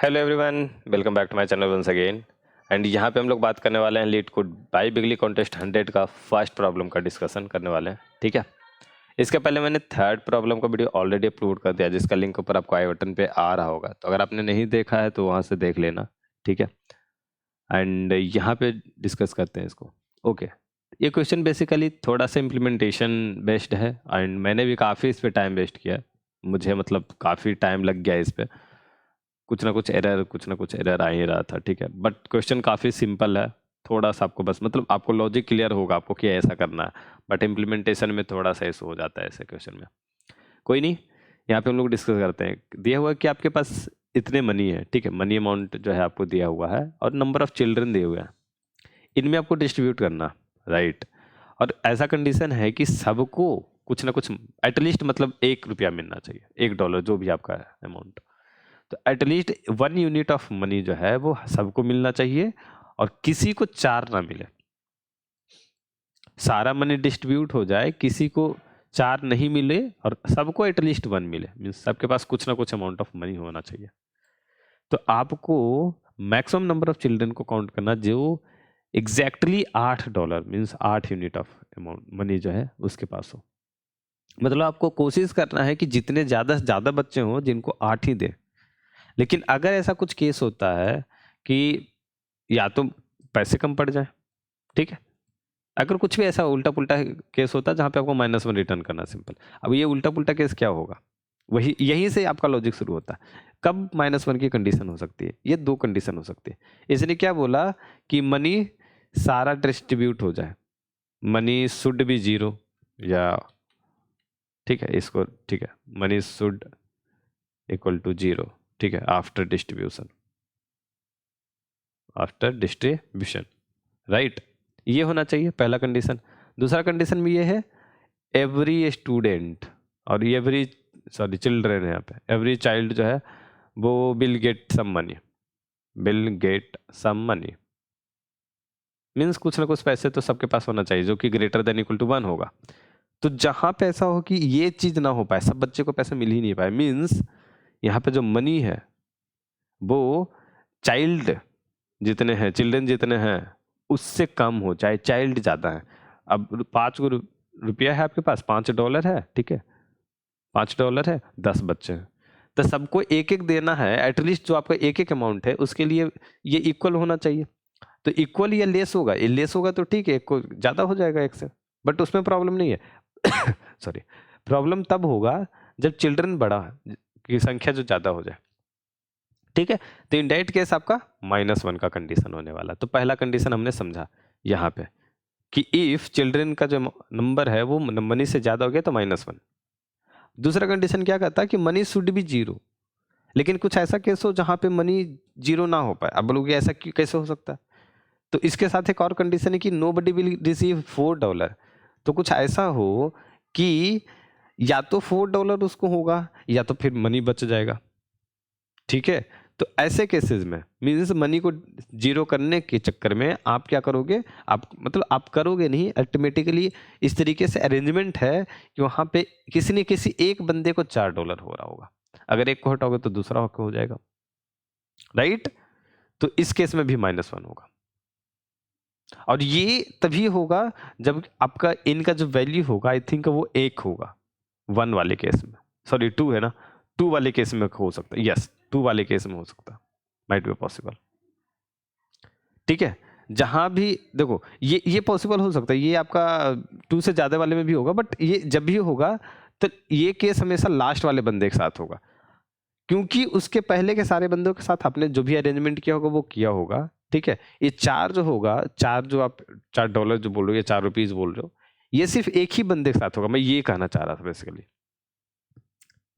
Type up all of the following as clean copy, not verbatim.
Hello everyone, welcome back to my channel once again. And यहाँ पे हम लोग बात करने वाले हैं LeetCode biweekly contest 100 का फर्स्ट प्रॉब्लम का डिस्कशन करने वाले हैं। ठीक है, इसके पहले मैंने थर्ड प्रॉब्लम का वीडियो ऑलरेडी अपलोड कर दिया, जिसका लिंक ऊपर आपको आई बटन पे आ रहा होगा। तो अगर आपने नहीं देखा है तो वहाँ से देख लेना। ठीक है, एंड यहाँ पे डिस्कस करते हैं इसको। ओके, ये क्वेश्चन बेसिकली थोड़ा सा इम्प्लीमेंटेशन बेस्ड है एंड मैंने भी काफ़ी इस पर टाइम वेस्ट किया। मुझे मतलब काफ़ी टाइम लग गया इस पर, कुछ ना कुछ एरर आ ही रहा था। ठीक है, बट क्वेश्चन काफ़ी सिंपल है। थोड़ा सा आपको बस मतलब आपको लॉजिक क्लियर होगा आपको कि ऐसा करना है, बट इम्प्लीमेंटेशन में थोड़ा सा इशू हो जाता है ऐसे क्वेश्चन में। कोई नहीं, यहाँ पे हम लोग डिस्कस करते हैं। दिया हुआ है कि आपके पास इतने मनी है। ठीक है, मनी अमाउंट जो है आपको दिया हुआ है और नंबर ऑफ चिल्ड्रन दिए हुए हैं, इनमें आपको डिस्ट्रीब्यूट करना, राइट। और ऐसा कंडीशन है कि सबको कुछ ना कुछ एटलीस्ट मतलब ₹1 मिलना चाहिए, $1 जो भी आपका अमाउंट। तो एटलीस्ट 1 यूनिट ऑफ मनी जो है वो सबको मिलना चाहिए और किसी को 4 ना मिले। सारा मनी डिस्ट्रीब्यूट हो जाए, किसी को 4 नहीं मिले और सबको एटलीस्ट 1 मिले, मीन्स सबके पास कुछ ना कुछ अमाउंट ऑफ मनी होना चाहिए। तो आपको मैक्सिमम नंबर ऑफ चिल्ड्रन को काउंट करना जो exactly $8 means 8 unit of amount money जो है उसके पास हो। मतलब आपको कोशिश करना है कि जितने ज़्यादा से ज़्यादा बच्चे हों जिनको 8 ही दे। लेकिन अगर ऐसा कुछ केस होता है कि या तो पैसे कम पड़ जाए, ठीक है, अगर कुछ भी ऐसा उल्टा पुल्टा केस होता है जहां पे आपको -1 रिटर्न करना सिंपल। अब ये उल्टा पुल्टा केस क्या होगा, वही यहीं से आपका लॉजिक शुरू होता है। कब -1 की कंडीशन हो सकती है? ये 2 कंडीशन हो सकती है। इसने क्या बोला कि मनी सारा डिस्ट्रीब्यूट हो जाए, मनी शुड बी 0 या ठीक है इसको, ठीक है, मनी शुड इक्वल टू 0, ठीक है, आफ्टर डिस्ट्रीब्यूशन राइट। ये होना चाहिए पहला कंडीशन। दूसरा कंडीशन भी ये है, एवरी स्टूडेंट और एवरी सॉरी चिल्ड्रन है, यहाँ पे एवरी चाइल्ड जो है वो will get some money means कुछ ना कुछ पैसे तो सबके पास होना चाहिए जो कि ग्रेटर देन इक्वल टू 1 होगा। तो जहां पे ऐसा हो कि ये चीज ना हो पाए, सब बच्चे को पैसे मिल ही नहीं पाए, मीन्स यहाँ पे जो मनी है वो चिल्ड्रन जितने हैं उससे कम हो, चाहे चाइल्ड ज़्यादा है। अब 5 रुपया है आपके पास, $5 है, ठीक है, $5 है, 10 बच्चे हैं, तो सबको एक एक देना है। एटलीस्ट जो आपका एक एक अमाउंट है उसके लिए ये इक्वल होना चाहिए। तो इक्वल या लेस होगा, ये लेस होगा तो ठीक है, एक को ज़्यादा हो जाएगा एक से, बट उसमें प्रॉब्लम नहीं है। सॉरी, प्रॉब्लम तब होगा जब चिल्ड्रन बड़ा की संख्या जो ज़्यादा हो जाए। ठीक है, तो इन डेट केस आपका -1 का कंडीशन होने वाला। तो पहला कंडीशन हमने समझा यहाँ पे कि इफ चिल्ड्रन का जो नंबर है वो मनी से ज्यादा हो गया तो -1। दूसरा कंडीशन क्या कहता है कि मनी शुड बी 0, लेकिन कुछ ऐसा केस हो जहां पे मनी 0 ना हो पाए। अब बोलोगे ऐसा कैसे हो सकता है? तो इसके साथ एक और कंडीशन है कि नो बडी विल रिसीव $4। तो कुछ ऐसा हो कि या तो $4 उसको होगा या तो फिर मनी बच जाएगा। ठीक है, तो ऐसे केसेस में मीन्स मनी को 0 करने के चक्कर में आप क्या करोगे, आप मतलब आप करोगे नहीं, अल्टीमेटिकली इस तरीके से अरेंजमेंट है कि वहां पे किसी न किसी एक बंदे को $4 हो रहा होगा। अगर एक को हटाओगे तो दूसरा हो जाएगा, राइट। तो इस केस में भी -1 होगा और ये तभी होगा जब आपका इनका जो वैल्यू होगा, आई थिंक वो 1 होगा 1 वाले केस में। सॉरी 2 है ना, 2 वाले केस में हो सकता है, यस 2 वाले केस में हो सकता है, माइट बी पॉसिबल। ठीक है, जहां भी देखो ये पॉसिबल हो सकता है, ये आपका 2 से ज्यादा वाले में भी होगा, बट ये जब भी होगा तो ये केस हमेशा लास्ट वाले बंदे के साथ होगा, क्योंकि उसके पहले के सारे बंदों के साथ आपने जो भी अरेंजमेंट किया होगा वो किया होगा। ठीक है, ये 4 जो होगा, 4 जो आप $4 जो बोल रहे हो या ₹4 बोल रहे हो, ये सिर्फ एक ही बंदे के साथ होगा। मैं ये कहना चाह रहा था बेसिकली,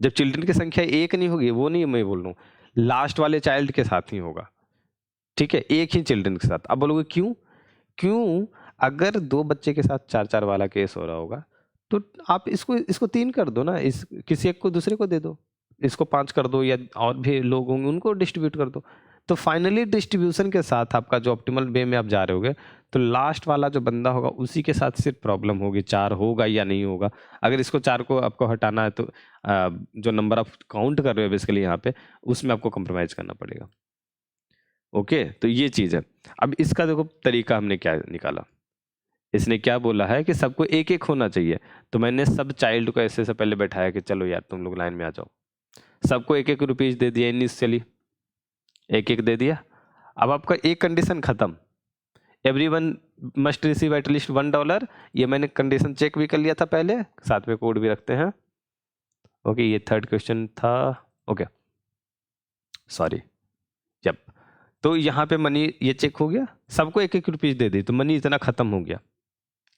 जब चिल्ड्रन की संख्या 1 नहीं होगी, वो नहीं मैं बोल रहा हूँ, लास्ट वाले चाइल्ड के साथ ही होगा। ठीक है, एक ही चिल्ड्रन के साथ। अब बोलोगे क्यों? क्यों? अगर 2 बच्चे के साथ 4-4 वाला केस हो रहा होगा तो आप इसको 3 कर दो ना, किसी एक को दूसरे को दे दो, इसको 5 कर दो या और भी लोग होंगे उनको डिस्ट्रीब्यूट कर दो। तो फाइनली डिस्ट्रीब्यूशन के साथ आपका जो ऑप्टिमल वे में आप जा रहे होगे, तो लास्ट वाला जो बंदा होगा उसी के साथ सिर्फ प्रॉब्लम होगी, 4 होगा या नहीं होगा। अगर इसको 4 को आपको हटाना है तो जो नंबर आप काउंट कर रहे हो बेसिकली यहाँ पे, उसमें आपको कंप्रोमाइज करना पड़ेगा। ओके, तो ये चीज़ है। अब इसका देखो तरीका हमने क्या निकाला, इसने क्या बोला है कि सबको एक एक होना चाहिए। तो मैंने सब चाइल्ड को ऐसे से पहले बैठाया कि चलो यार तुम लोग लाइन में आ जाओ, सबको एक एक रुपीज दे दिया इनिशियली, एक एक दे दिया। अब आपका एक कंडीशन खत्म, everyone must receive at least $1। ये मैंने कंडीशन चेक भी कर लिया था पहले, साथ में कोड भी रखते हैं। ओके, ये थर्ड क्वेश्चन था। ओके सॉरी, जब तो यहाँ पे मनी ये चेक हो गया, सबको एक एक रुपीज दे दी तो मनी इतना खत्म हो गया।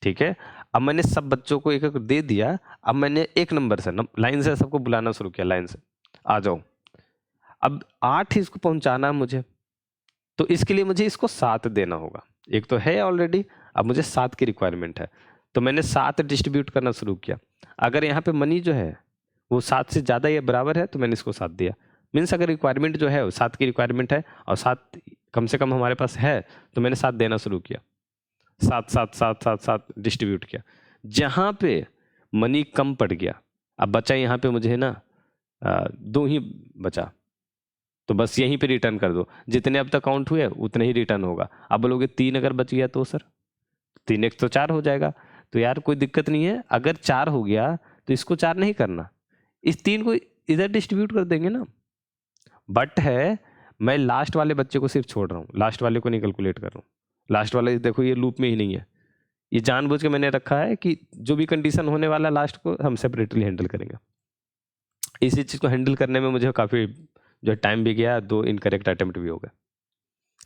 ठीक है, अब मैंने सब बच्चों को एक एक दे दिया। अब मैंने एक नंबर से लाइन से सबको बुलाना शुरू किया, लाइन से आ जाओ। अब 8 इसको पहुंचाना है मुझे, तो इसके लिए मुझे इसको 7 देना होगा। एक तो है ऑलरेडी, अब मुझे 7 की रिक्वायरमेंट है, तो मैंने 7 डिस्ट्रीब्यूट करना शुरू किया। अगर यहाँ पे मनी जो है वो 7 से ज़्यादा या बराबर है तो मैंने इसको 7 दिया। मीन्स अगर रिक्वायरमेंट जो है वो 7 की रिक्वायरमेंट है और 7 कम से कम हमारे पास है, तो मैंने 7 देना शुरू किया। 7 7 7 7 7 डिस्ट्रीब्यूट किया। जहाँ पे मनी कम पड़ गया, अब बचा यहाँ पे मुझे ना 2 ही बचा, तो बस यहीं पे रिटर्न कर दो। जितने अब तक काउंट हुए उतने ही रिटर्न होगा। अब बोलोगे 3 अगर बच गया तो सर 3x तो 4 हो जाएगा। तो यार कोई दिक्कत नहीं है, अगर 4 हो गया तो इसको 4 नहीं करना, इस 3 को इधर डिस्ट्रीब्यूट कर देंगे ना। बट है मैं लास्ट वाले बच्चे को सिर्फ छोड़ रहा हूँ, लास्ट वाले को नहीं कैलकुलेट कर रहा हूँ। लास्ट वाला देखो ये लूप में ही नहीं है, ये जानबूझ के मैंने रखा है कि जो भी कंडीशन होने वाला लास्ट को हम सेपरेटली हैंडल करेंगे। इसी चीज़ को हैंडल करने में मुझे काफ़ी जो टाइम भी गया, 2 इनकरेक्ट अटेम्प्ट भी हो गए,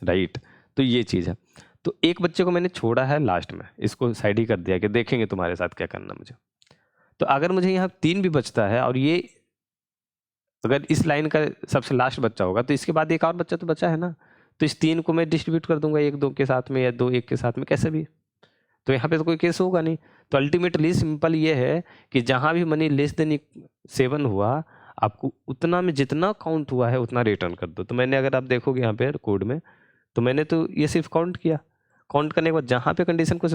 राइट। तो ये चीज़ है। तो एक बच्चे को मैंने छोड़ा है लास्ट में, इसको साइड ही कर दिया कि देखेंगे तुम्हारे साथ क्या करना मुझे। तो अगर मुझे यहाँ 3 भी बचता है और ये अगर इस लाइन का सबसे लास्ट बच्चा होगा तो इसके बाद एक और बच्चा तो बचा है ना, तो इस 3 को मैं डिस्ट्रीब्यूट कर दूंगा 1 2 के साथ में या 2 1 के साथ में, कैसे भी। तो यहाँ पे तो कोई केस होगा नहीं। तो अल्टीमेटली सिंपल ये है कि जहाँ भी मनी लेस देन 7 हुआ, आपको उतना में जितना काउंट हुआ है उतना रिटर्न कर दो। तो मैंने अगर आप देखोगे यहाँ पे कोड में, तो मैंने तो ये सिर्फ काउंट किया, काउंट करने के बाद जहाँ पे कंडीशन कुछ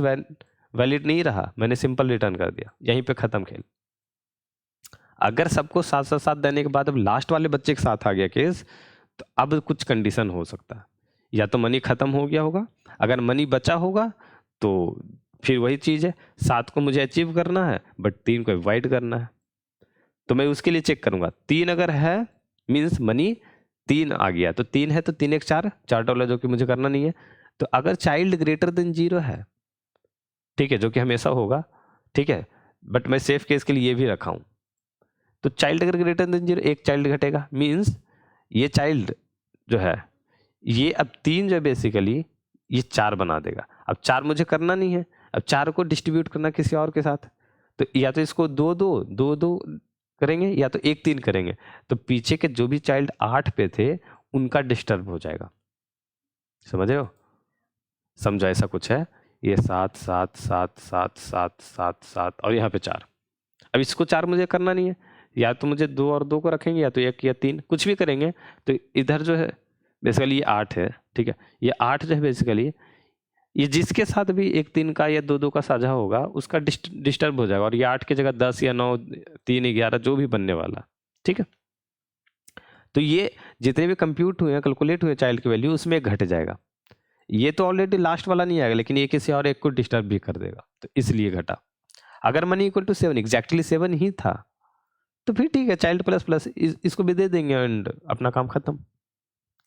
वैलिड नहीं रहा मैंने सिंपल रिटर्न कर दिया, यहीं पे ख़त्म खेल। अगर सबको 7 देने के बाद अब लास्ट वाले बच्चे के साथ आ गया केस, तो अब कुछ कंडीशन हो सकता है, या तो मनी ख़त्म हो गया होगा, अगर मनी बचा होगा तो फिर वही चीज़ है, 7 को मुझे अचीव करना है बट 3 को अवॉइड करना है। तो मैं उसके लिए चेक करूंगा, 3 अगर है मीन्स मनी 3 आ गया, तो 3 है तो 3 1 4 $4 जो कि मुझे करना नहीं है। तो अगर चाइल्ड ग्रेटर देन 0 है, ठीक है, जो कि हमेशा होगा, ठीक है, बट मैं सेफ केस के लिए ये भी रखा हूँ। तो चाइल्ड अगर ग्रेटर देन 0, एक चाइल्ड घटेगा, मीन्स ये चाइल्ड जो है ये अब 3 जो है बेसिकली ये 4 बना देगा। अब 4 मुझे करना नहीं है, अब 4 को डिस्ट्रीब्यूट करना किसी और के साथ, तो या तो इसको 2 2 2 2 करेंगे या तो 1 3 करेंगे। तो पीछे के जो भी चाइल्ड 8 पे थे उनका डिस्टर्ब हो जाएगा, समझ रहे हो? समझो ऐसा कुछ है, ये 7 7 7 7 7 7 7 और यहाँ पे 4। अब इसको 4 मुझे करना नहीं है, या तो मुझे 2 और 2 को रखेंगे या तो 1 या 3 कुछ भी करेंगे। तो इधर जो है बेसिकली ये 8 है, ठीक है, ये 8 जो है बेसिकली ये जिसके साथ भी 1 3 का या 2 2 का साझा होगा उसका डिस्टर्ब हो जाएगा, और ये 8 की जगह 10 या 9 3 11 जो भी बनने वाला, ठीक है। तो ये जितने भी कंप्यूट हुए हैं, कैलकुलेट हुए चाइल्ड की वैल्यू, उसमें घट जाएगा। ये तो ऑलरेडी लास्ट वाला नहीं आएगा, लेकिन ये किसी और एक को डिस्टर्ब भी कर देगा, तो इसलिए घटा। अगर मनी इक्वल टू 7 एग्जैक्टली 7 ही था तो फिर ठीक है, चाइल्ड प्लस प्लस इसको भी दे देंगे एंड अपना काम खत्म।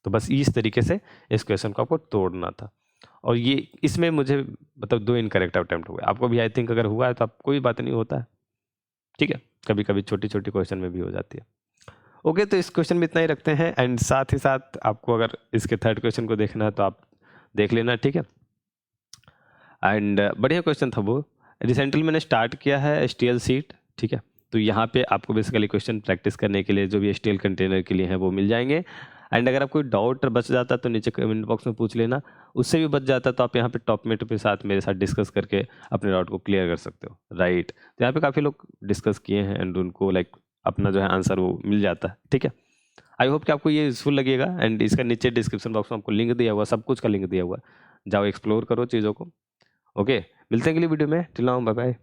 तो बस इस तरीके से इस क्वेश्चन को आपको तोड़ना था, और ये इसमें मुझे मतलब 2 इनकरेक्ट अटेम्प्ट हुए। आपको भी आई थिंक अगर हुआ है तो आप कोई बात नहीं, होता है, ठीक है, कभी कभी छोटी छोटी क्वेश्चन में भी हो जाती है। ओके, तो इस क्वेश्चन में इतना ही रखते हैं, एंड साथ ही साथ आपको अगर इसके थर्ड क्वेश्चन को देखना है तो आप देख लेना, ठीक है। एंड बढ़िया क्वेश्चन था वो। रिसेंटली मैंने स्टार्ट किया है STL सीट, ठीक है, तो यहाँ पे आपको बेसिकली क्वेश्चन प्रैक्टिस करने के लिए जो भी STL कंटेनर के लिए हैं वो मिल जाएंगे। एंड अगर आपको डाउट बच जाता तो नीचे कमेंट बॉक्स में पूछ लेना, उससे भी बच जाता तो आप यहाँ पे टॉपमेट के साथ मेरे साथ डिस्कस करके अपने डाउट को क्लियर कर सकते हो, राइट। तो यहाँ पे काफ़ी लोग डिस्कस किए हैं एंड उनको लाइक अपना जो है आंसर वो मिल जाता है, ठीक है। आई होप कि आपको ये यूजफुल लगेगा। एंड इसका नीचे डिस्क्रिप्शन बॉक्स में आपको लिंक दिया हुआ, सब कुछ का लिंक दिया हुआ, जाओ एक्सप्लोर करो चीज़ों को। ओके, मिलते हैं अगली वीडियो में, टिल नाउ बाय बाय।